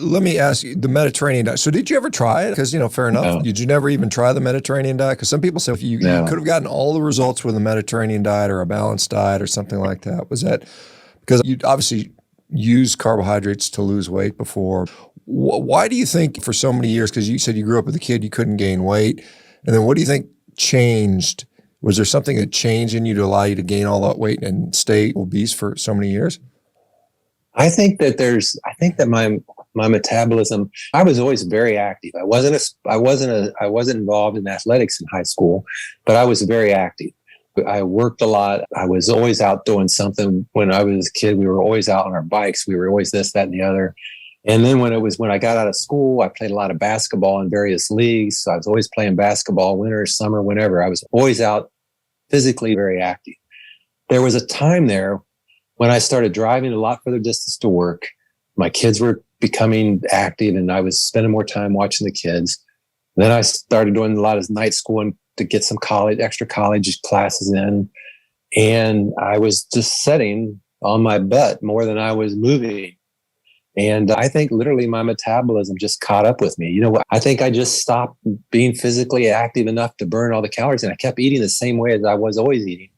Let me ask you, the Mediterranean diet. So did you ever try it? Because, fair enough. No, Did you never even try the Mediterranean diet? Because some people say if you could no. have gotten all the results with a Mediterranean diet or a balanced diet or something like that. Was that because you obviously used carbohydrates to lose weight before? Why do you think for so many years, because you said you grew up with a kid, you couldn't gain weight. And then what do you think changed? Was there something that changed in you to allow you to gain all that weight and stay obese for so many years? I think that my metabolism, I was always very active. I wasn't involved in athletics in high school, but I was very active. I worked a lot. I was always out doing something. When I was a kid, we were always out on our bikes. We were always this, that, and the other. And then when I got out of school, I played a lot of basketball in various leagues. So I was always playing basketball, winter, summer, whenever. I was always out physically very active. There was a time there when I started driving a lot further distance to work. My kids were becoming active and I was spending more time watching the kids. Then I started doing a lot of night school and to get some extra college classes in. And I was just sitting on my butt more than I was moving. And I think literally my metabolism just caught up with me. You know what? I think I just stopped being physically active enough to burn all the calories. And I kept eating the same way as I was always eating.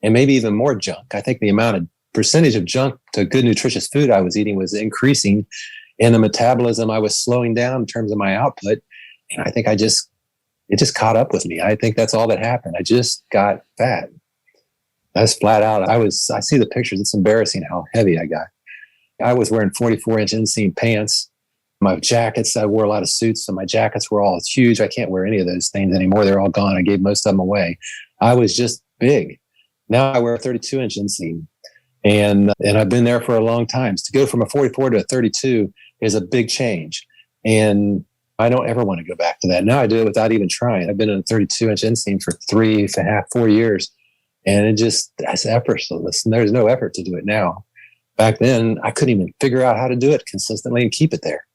And maybe even more junk. I think the amount of percentage of junk to good nutritious food I was eating was increasing. And the metabolism, I was slowing down in terms of my output. And I think it just caught up with me. I think that's all that happened. I just got fat. That's flat out. I see the pictures. It's embarrassing how heavy I got. I was wearing 44-inch inseam pants. My jackets, I wore a lot of suits, so my jackets were all huge. I can't wear any of those things anymore. They're all gone. I gave most of them away. I was just big. Now I wear a 32-inch inseam. And I've been there for a long time. So to go from a 44 to a 32 is a big change. And I don't ever want to go back to that. Now I do it without even trying. I've been in a 32-inch inseam for 3.5, 4 years. And that's effortless. And there's no effort to do it now. Back then, I couldn't even figure out how to do it consistently and keep it there.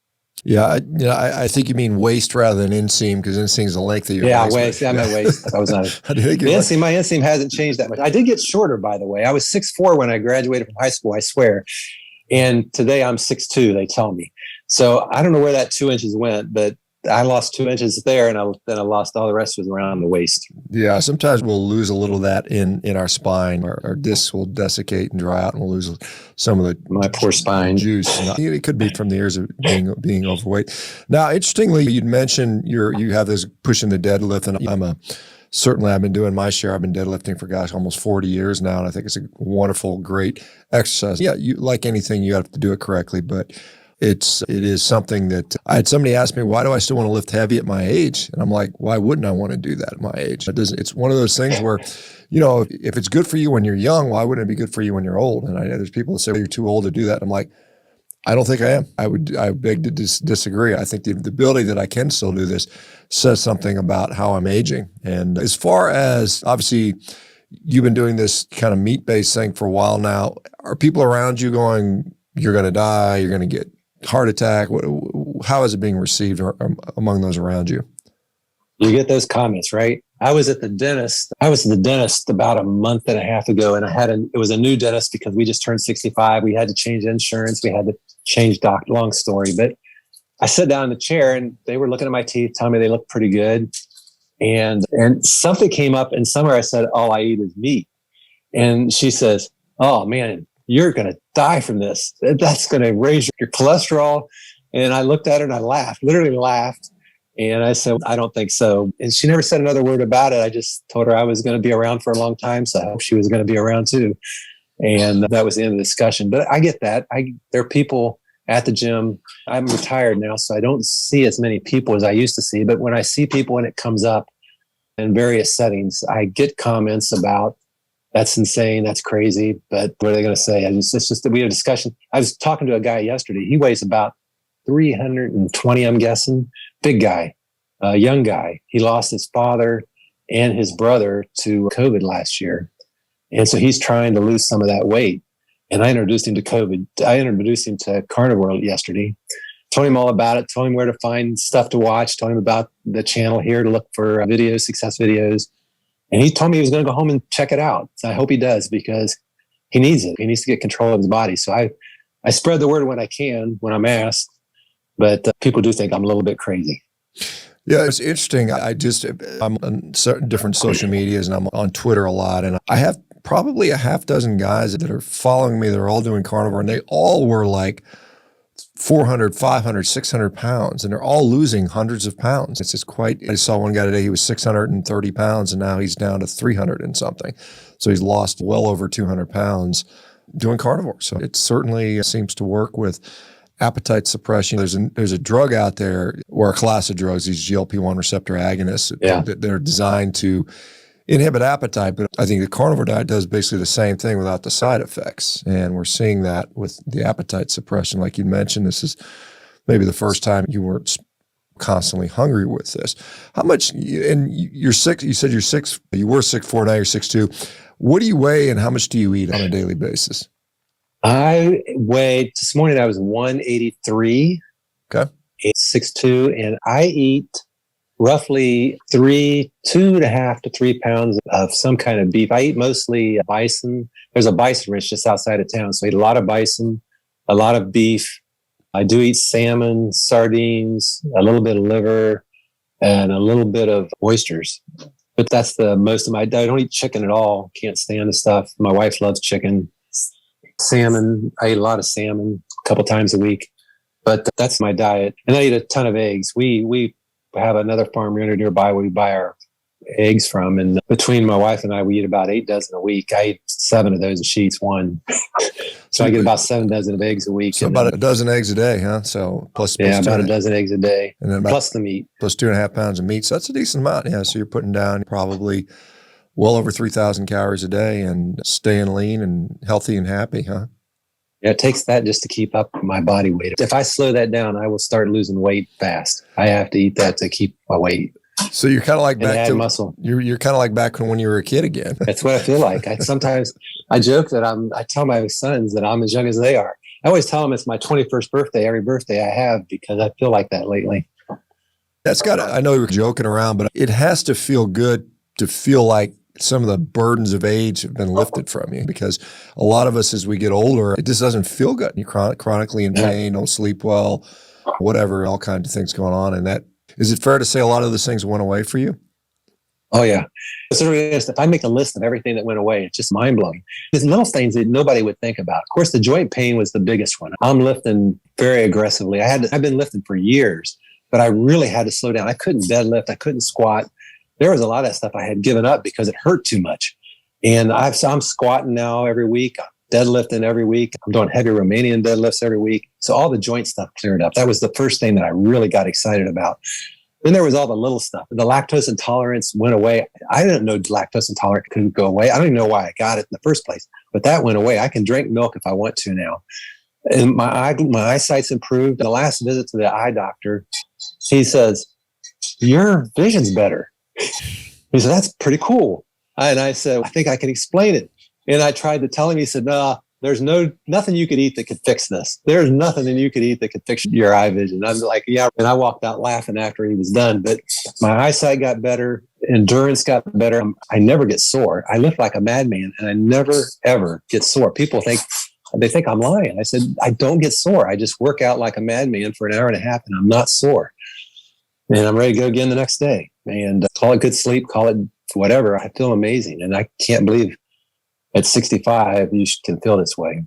Yeah, I think you mean waist rather than inseam, because inseam is the length of your waist. Waist. I meant waist. I was not. My inseam hasn't changed that much. I did get shorter, by the way. I was 6'4" when I graduated from high school, I swear. And today I'm 6'2", they tell me. So I don't know where that 2 inches went, but I lost 2 inches there, and then I lost all the rest was around the waist. Yeah, sometimes we'll lose a little of that in our spine. Our discs will desiccate and dry out, and we'll lose some of my poor spine juice. It could be from the years of being overweight. Now, interestingly, you'd mentioned you have this pushing the deadlift, and certainly I've been doing my share. I've been deadlifting for almost 40 years now, and I think it's a wonderful, great exercise. Yeah, like anything, you have to do it correctly, but it is something that I had somebody ask me, why do I still want to lift heavy at my age? And I'm like, why wouldn't I want to do that at my age? It's one of those things where, if it's good for you when you're young, why wouldn't it be good for you when you're old? And there's people that say, well, you're too old to do that. And I'm like, I don't think I am. I beg to disagree. I think the ability that I can still do this says something about how I'm aging. And as far as, obviously, you've been doing this kind of meat-based thing for a while now, are people around you going, you're going to die, you're going to get heart attack? How is it being received among those around you? You get those comments, right? I was at the dentist about a month and a half ago, and it was a new dentist because we just turned 65. We had to change insurance. We had to change long story. But I sat down in the chair and they were looking at my teeth, telling me they looked pretty good. And something came up, and somewhere I said, all I eat is meat. And she says, oh man, you're going to die from this. That's going to raise your cholesterol. And I looked at her and I laughed, literally laughed. And I said, I don't think so. And she never said another word about it. I just told her I was going to be around for a long time. So I hope she was going to be around too. And that was the end of the discussion. But I get that. There are people at the gym. I'm retired now, so I don't see as many people as I used to see. But when I see people and it comes up in various settings, I get comments about, that's insane, that's crazy. But what are they going to say? It's just that we had a discussion. I was talking to a guy yesterday. He weighs about 320, I'm guessing. Big guy, young guy. He lost his father and his brother to COVID last year. And so he's trying to lose some of that weight. And I introduced him to COVID. I introduced him to Carnivore yesterday. Told him all about it. Told him where to find stuff to watch. Told him about the channel here to look for videos, success videos. And he told me he was going to go home and check it out. So I hope he does, because he needs it. He needs to get control of his body. So I spread the word when I can, when I'm asked. But people do think I'm a little bit crazy. Yeah, it's interesting. I'm on certain different social medias and I'm on Twitter a lot. And I have probably a half dozen guys that are following me. They're all doing carnivore and they all were like 400, 500, 600 pounds, and they're all losing hundreds of pounds. It's just I saw one guy today, he was 630 pounds and now he's down to 300 and something. So he's lost well over 200 pounds doing carnivore. So it certainly seems to work with appetite suppression. There's a drug out there, or a class of drugs, these GLP-1 receptor agonists. Yeah. They're designed to inhibit appetite, but I think the carnivore diet does basically the same thing without the side effects. And we're seeing that with the appetite suppression. Like you mentioned, this is maybe the first time you weren't constantly hungry with this. How much, and you're six, you said you were 6'4", now you're 6'2". What do you weigh and how much do you eat on a daily basis? I weighed, this morning I was 183. Okay. 6'2", and I eat roughly 2.5 to 3 pounds of some kind of beef. I eat mostly bison. There's a bison ranch just outside of town. So I eat a lot of bison, a lot of beef. I do eat salmon, sardines, a little bit of liver, and a little bit of oysters. But that's the most of my diet. I don't eat chicken at all. Can't stand the stuff. My wife loves chicken. Salmon. I eat a lot of salmon a couple times a week. But that's my diet. And I eat a ton of eggs. We have another farm nearby where we buy our eggs from. And between my wife and I, we eat about 8 dozen a week. I eat 7 of those and she eats 1. So I get about 7 dozen of eggs a week. So about a dozen eggs a day, huh? So plus about a dozen eggs a day. And then plus the meat. Plus 2.5 pounds of meat. So that's a decent amount. Yeah. So you're putting down probably well over 3,000 calories a day and staying lean and healthy and happy, huh? Yeah, it takes that just to keep up my body weight. If I slow that down, I will start losing weight fast. I have to eat that to keep my weight. So you're kind of like back to muscle. You're kind of like back when you were a kid again. That's what I feel like. Sometimes I joke that I tell my sons that I'm as young as they are. I always tell them it's my 21st birthday, every birthday I have, because I feel like that lately. I know you're joking around, but it has to feel good to feel like some of the burdens of age have been lifted from you, because a lot of us as we get older, it just doesn't feel good. You're chronically in pain, don't sleep well, whatever, all kinds of things going on. And is it fair to say a lot of those things went away for you? Oh, yeah. If I make a list of everything that went away, it's just mind-blowing. There's little things that nobody would think about. Of course, the joint pain was the biggest one. I'm lifting very aggressively. I've been lifting for years, but I really had to slow down. I couldn't deadlift. I couldn't squat. There was a lot of stuff I had given up because it hurt too much. And I'm squatting now every week. I'm deadlifting every week. I'm doing heavy Romanian deadlifts every week. So all the joint stuff cleared up. That was the first thing that I really got excited about. Then there was all the little stuff. The lactose intolerance went away. I didn't know lactose intolerance couldn't go away. I don't even know why I got it in the first place, but that went away. I can drink milk if I want to now. And my eyesight's improved. The last visit to the eye doctor, he says, your vision's better. He said, that's pretty cool. And I said, I think I can explain it. And I tried to tell him, he said, no, there's nothing you could eat that could fix this. There's nothing that you could eat that could fix your eye vision. I'm like, yeah. And I walked out laughing after he was done. But my eyesight got better. Endurance got better. I never get sore. I lift like a madman and I never, ever get sore. People think I'm lying. I said, I don't get sore. I just work out like a madman for an hour and a half and I'm not sore. And I'm ready to go again the next day. And call it good sleep, call it whatever. I feel amazing. And I can't believe at 65, you can feel this way.